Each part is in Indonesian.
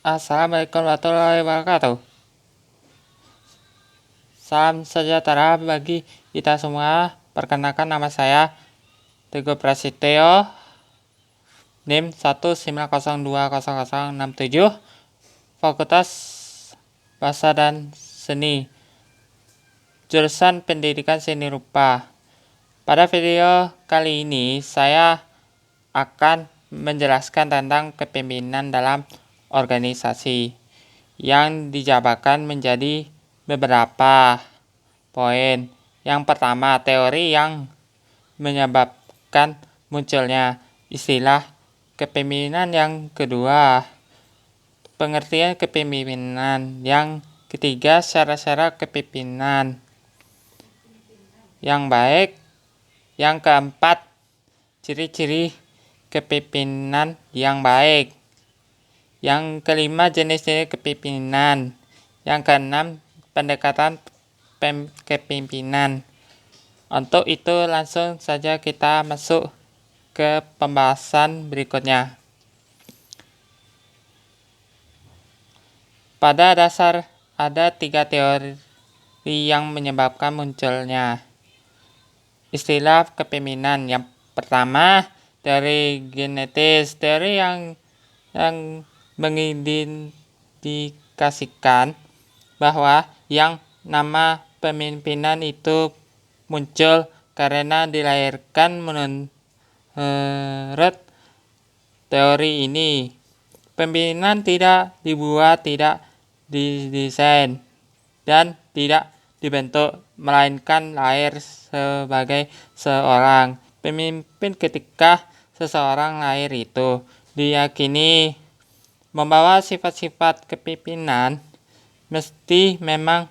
Assalamualaikum warahmatullahi wabarakatuh. Salam sejahtera bagi kita semua. Perkenalkan, nama saya Teguh Prasetyo, NIM 190200067, Fakultas Bahasa dan Seni, jurusan Pendidikan Seni Rupa. Pada video kali ini saya akan menjelaskan tentang kepemimpinan dalam organisasi yang dijabarkan menjadi beberapa poin. Yang pertama, teori yang menyebabkan munculnya istilah kepemimpinan. Yang kedua, pengertian kepemimpinan. Yang ketiga, syarat-syarat kepemimpinan yang baik. Yang keempat, ciri-ciri kepemimpinan yang baik. Yang kelima, jenis-jenis kepemimpinan. Yang keenam, pendekatan kepemimpinan. Untuk itu langsung saja kita masuk ke pembahasan berikutnya. Pada dasar ada 3 teori yang menyebabkan munculnya istilah kepemimpinan. Yang pertama, teori genetis. Teori yang mengindikasikan bahwa yang nama pemimpinan itu muncul karena dilahirkan. Menurut teori ini, pemimpinan tidak dibuat, tidak didesain, dan tidak dibentuk, melainkan lahir sebagai seorang pemimpin. Ketika seseorang lahir itu diyakini membawa sifat-sifat kepemimpinan, mesti memang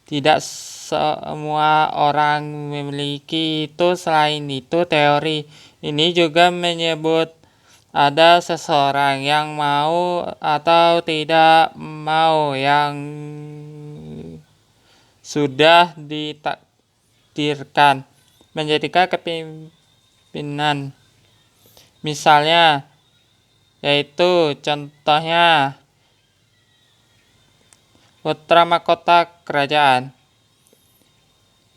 tidak semua orang memiliki itu. Selain itu, teori ini juga menyebut ada seseorang yang mau atau tidak mau, yang sudah ditakdirkan menjadikan kepemimpinan. Misalnya, yaitu contohnya putra mahkota kerajaan.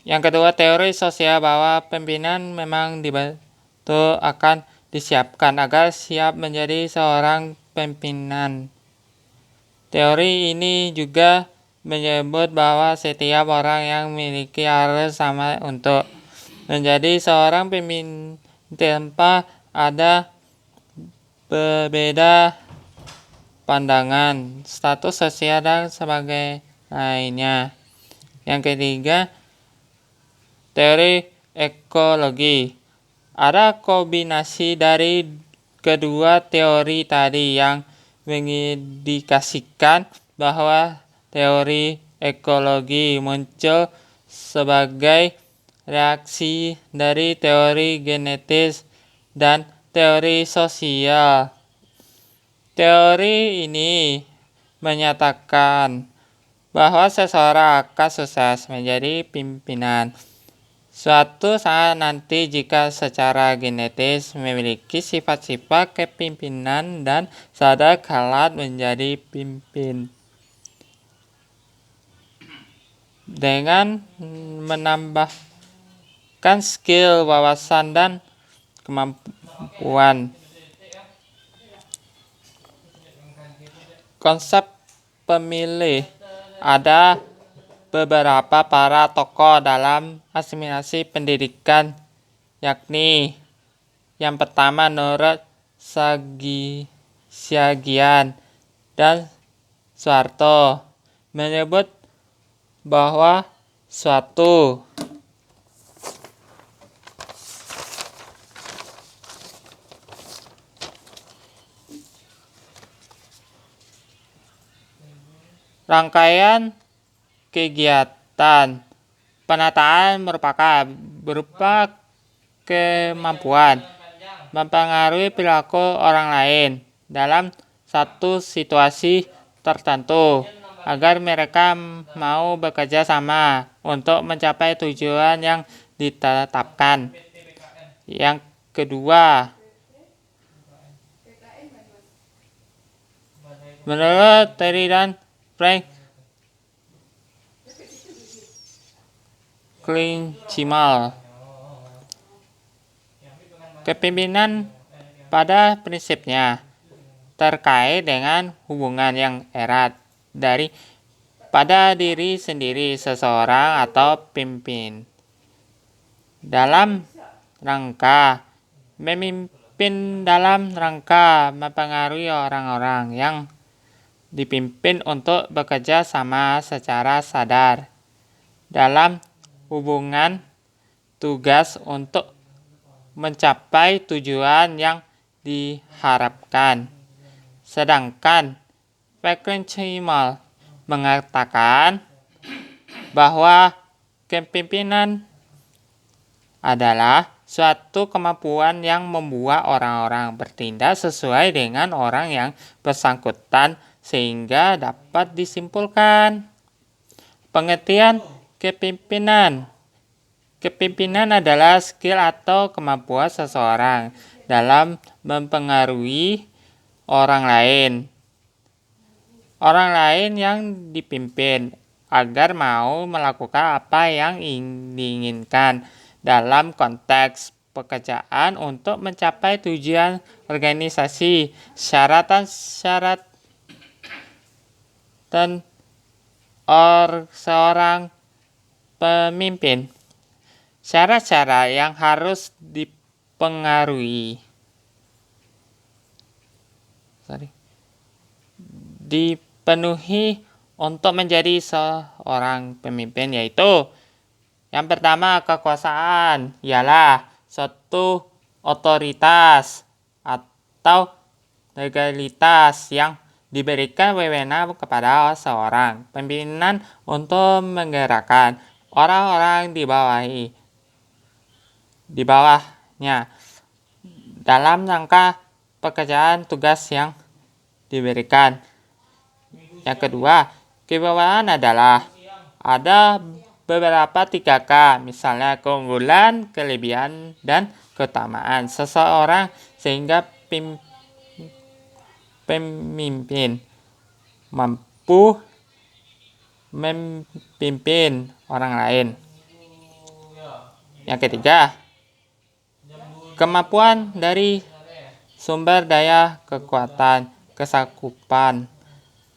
Yang kedua, teori sosial bahwa pimpinan memang dibentuk, akan disiapkan agar siap menjadi seorang pimpinan. Teori ini juga menyebut bahwa setiap orang yang memiliki harus sama untuk menjadi seorang pemimpin tanpa ada berbeda pandangan, status sosial, dan sebagainya lainnya. Yang ketiga, teori ekologi. Ada kombinasi dari kedua teori tadi yang mengindikasikan bahwa teori ekologi muncul sebagai reaksi dari teori genetis dan teori sosial. Teori ini menyatakan bahwa seseorang akan sukses menjadi pimpinan suatu saat nanti jika secara genetis memiliki sifat-sifat kepemimpinan dan sadar kelak menjadi pimpin. Dengan menambahkan skill, wawasan, dan kemampuan. Konsep pemilih. Ada beberapa para tokoh dalam asimilasi pendidikan, yakni yang pertama Nurut Syagian dan Soeharto, menyebut bahwa suatu rangkaian kegiatan penataan merupakan berupa kemampuan mempengaruhi perilaku orang lain dalam satu situasi tertentu agar mereka mau bekerja sama untuk mencapai tujuan yang ditetapkan. Yang kedua, Menurut Terry dan Frank Klingchimal, kepemimpinan pada prinsipnya terkait dengan hubungan yang erat pada diri sendiri seseorang atau pimpin dalam rangka memimpin dalam rangka mempengaruhi orang-orang yang dipimpin untuk bekerja sama secara sadar dalam hubungan tugas untuk mencapai tujuan yang diharapkan. Sedangkan Klingchimal mengatakan bahwa kepemimpinan adalah suatu kemampuan yang membuat orang-orang bertindak sesuai dengan orang yang bersangkutan sehingga dapat disimpulkan. Pengertian kepemimpinan. Kepemimpinan adalah skill atau kemampuan seseorang dalam mempengaruhi orang lain yang dipimpin agar mau melakukan apa yang diinginkan dalam konteks pekerjaan untuk mencapai tujuan organisasi. Syarat dan seorang pemimpin. Syarat-syarat yang harus dipenuhi untuk menjadi seorang pemimpin, yaitu yang pertama, kekuasaan ialah suatu otoritas atau legalitas yang diberikan wewenang kepada seorang pimpinan untuk menggerakkan orang-orang di bawahnya dalam rangka pekerjaan tugas yang diberikan. Yang kedua, kewibawaan adalah ada beberapa 3K, misalnya keunggulan, kelebihan, dan keutamaan seseorang sehingga pemimpin mampu memimpin orang lain. Yang ketiga, kemampuan dari sumber daya, kekuatan, kesakupan,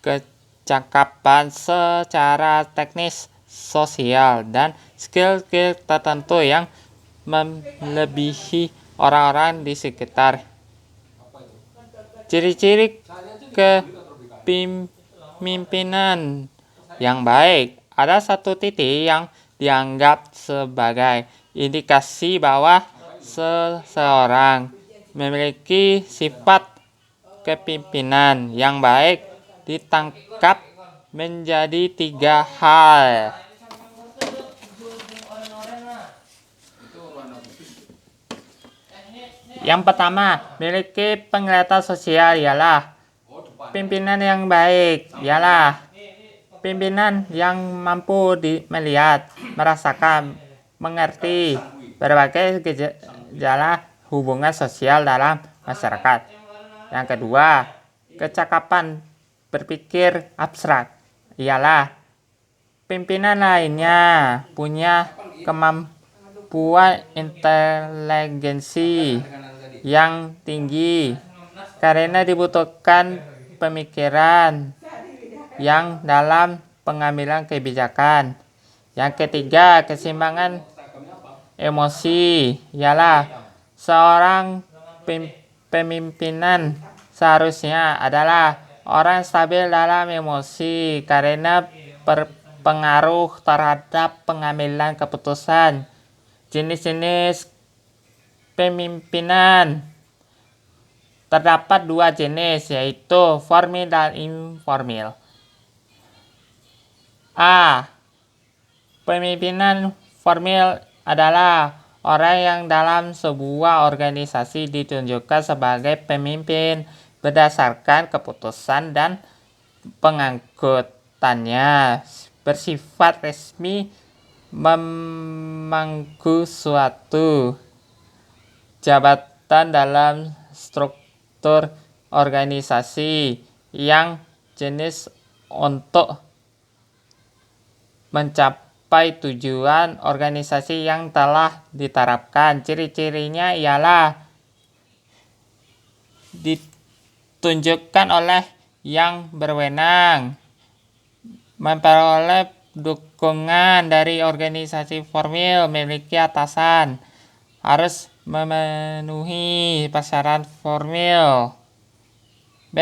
kecakapan secara teknis, sosial, dan skill-skill tertentu yang melebihi orang-orang di sekitar. Ciri-ciri kepemimpinan yang baik. Ada satu titik yang dianggap sebagai indikasi bahwa seseorang memiliki sifat kepemimpinan yang baik ditangkap menjadi 3 hal. Yang pertama, memiliki penglihatan sosial ialah pimpinan yang baik ialah pimpinan yang mampu melihat, merasakan, mengerti berbagai gejala hubungan sosial dalam masyarakat. Yang kedua, kecakapan berpikir abstrak ialah pimpinan lainnya punya kemampuan inteligensi yang tinggi karena dibutuhkan pemikiran yang dalam pengambilan kebijakan. Yang ketiga, keseimbangan emosi ialah seorang pemimpinan seharusnya adalah orang stabil dalam emosi karena berpengaruh terhadap pengambilan keputusan. Jenis-jenis pemimpinan terdapat 2 jenis, yaitu formil dan informal. A. Pemimpinan formil adalah orang yang dalam sebuah organisasi ditunjukkan sebagai pemimpin berdasarkan keputusan dan pengangkutannya bersifat resmi memangku suatu jabatan dalam struktur organisasi yang jenis untuk mencapai tujuan organisasi yang telah diterapkan. Ciri-cirinya ialah ditunjukkan oleh yang berwenang, memperoleh dukungan dari organisasi formil, memiliki atasan, harus memenuhi persyaratan formil. B.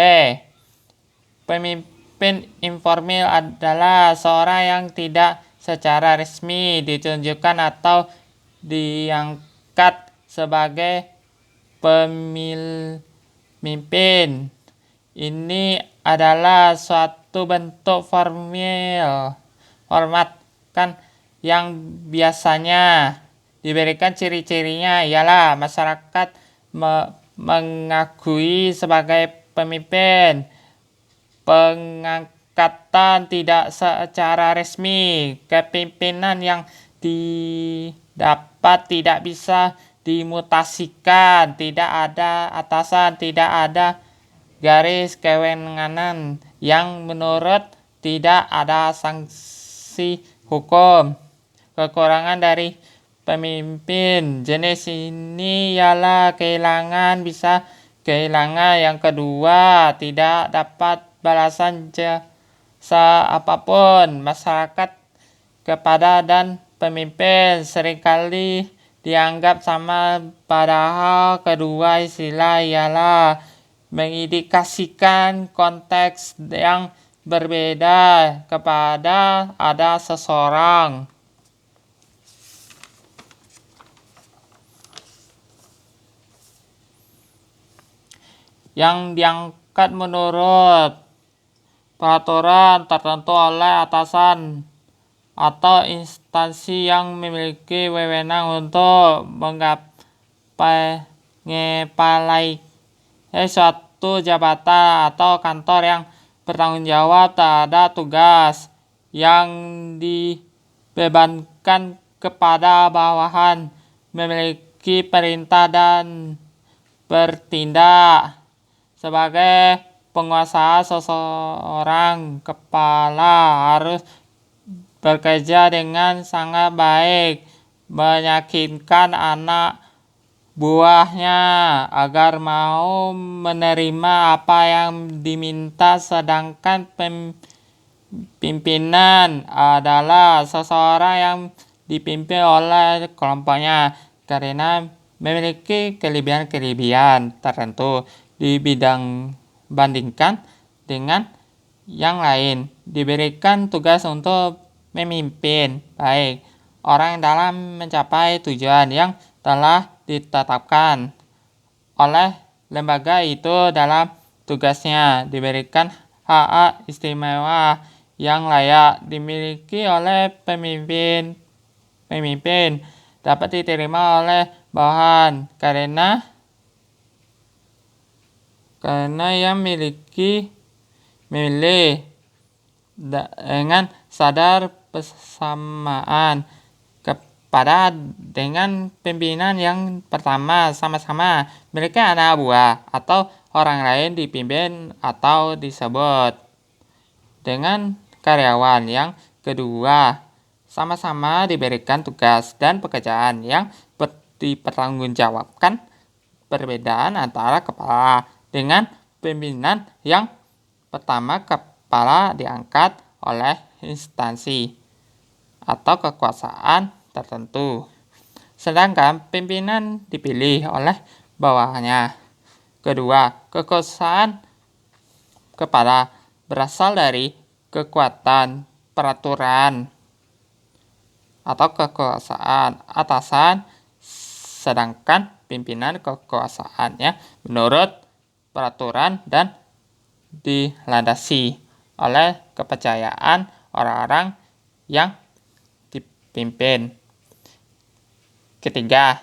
Pemimpin informal adalah seorang yang tidak secara resmi ditunjukkan atau diangkat sebagai pemimpin. Ini adalah suatu bentuk format kan yang biasanya diberikan. Ciri-cirinya ialah masyarakat mengakui sebagai pemimpin, pengangkatan tidak secara resmi, kepemimpinan yang didapat tidak bisa dimutasikan, tidak ada atasan, tidak ada garis kewenangan yang menurut, tidak ada sanksi hukum. Kekurangan dari pemimpin jenis ini ialah bisa kehilangan. Yang kedua, tidak dapat balasan jasa apapun masyarakat kepada dan pemimpin seringkali dianggap sama, padahal kedua istilah ialah mengindikasikan konteks yang berbeda kepada ada seseorang. Yang diangkat menurut peraturan tertentu oleh atasan atau instansi yang memiliki wewenang untuk menggapai suatu jabatan atau kantor yang bertanggung jawab terhadap tugas yang dibebankan kepada bawahan, memiliki perintah dan bertindak sebagai penguasa. Seseorang kepala harus bekerja dengan sangat baik, meyakinkan anak buahnya agar mau menerima apa yang diminta, sedangkan pimpinan adalah seseorang yang dipimpin oleh kelompoknya karena memiliki kelebihan tertentu di bidang bandingkan dengan yang lain, diberikan tugas untuk memimpin baik orang dalam mencapai tujuan yang telah ditetapkan oleh lembaga itu. Dalam tugasnya diberikan hak istimewa yang layak dimiliki oleh pemimpin, dapat diterima oleh bawahan karena yang memilih dengan sadar persamaan kepada dengan pimpinan yang pertama, sama-sama mereka anak buah atau orang lain dipimpin atau disebut dengan karyawan. Yang kedua, sama-sama diberikan tugas dan pekerjaan yang dipertanggungjawabkan. Perbedaan antara kepala dengan pimpinan yang pertama, kepala diangkat oleh instansi atau kekuasaan tertentu, sedangkan pimpinan dipilih oleh bawahannya. Kedua, kekuasaan kepala berasal dari kekuatan peraturan atau kekuasaan atasan, sedangkan pimpinan kekuasaannya menurut peraturan dan dilandasi oleh kepercayaan orang-orang yang dipimpin. Ketiga,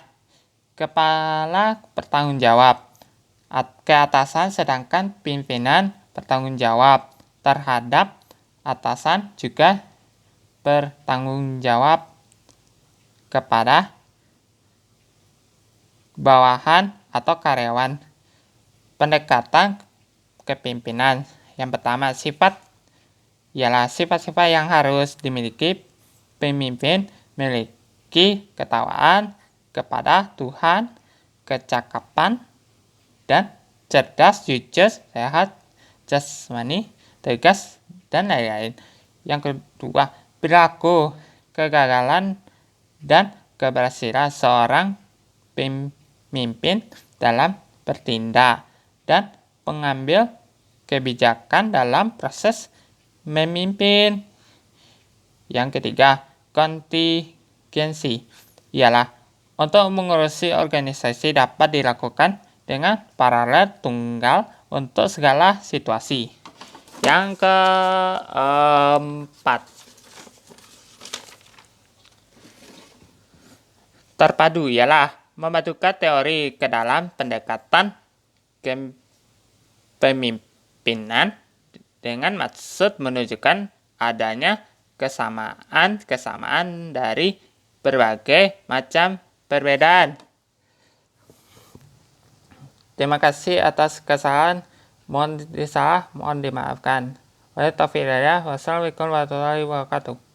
kepala bertanggung jawab ke atasan, sedangkan pimpinan bertanggung jawab terhadap atasan, juga bertanggung jawab kepada bawahan atau karyawan. Pendekatan kepemimpinan Yang pertama, sifat ialah sifat-sifat yang harus dimiliki pemimpin: memiliki ketakwaan kepada Tuhan, kecakapan, dan cerdas, jujur, sehat, jasmani, tegas, dan lain-lain. Yang kedua, perilaku kegagalan dan keberhasilan seorang pemimpin dalam bertindak dan pengambil kebijakan dalam proses memimpin. Yang ketiga, kontingensi ialah untuk mengurusi organisasi dapat dilakukan dengan paralel tunggal untuk segala situasi. Yang keempat, terpadu ialah memadukan teori ke dalam pendekatan kepemimpinan dengan maksud menunjukkan adanya kesamaan dari berbagai macam perbedaan. Terima kasih atas kesalahan. Mohon dimaafkan. Wassalamualaikum warahmatullahi wabarakatuh.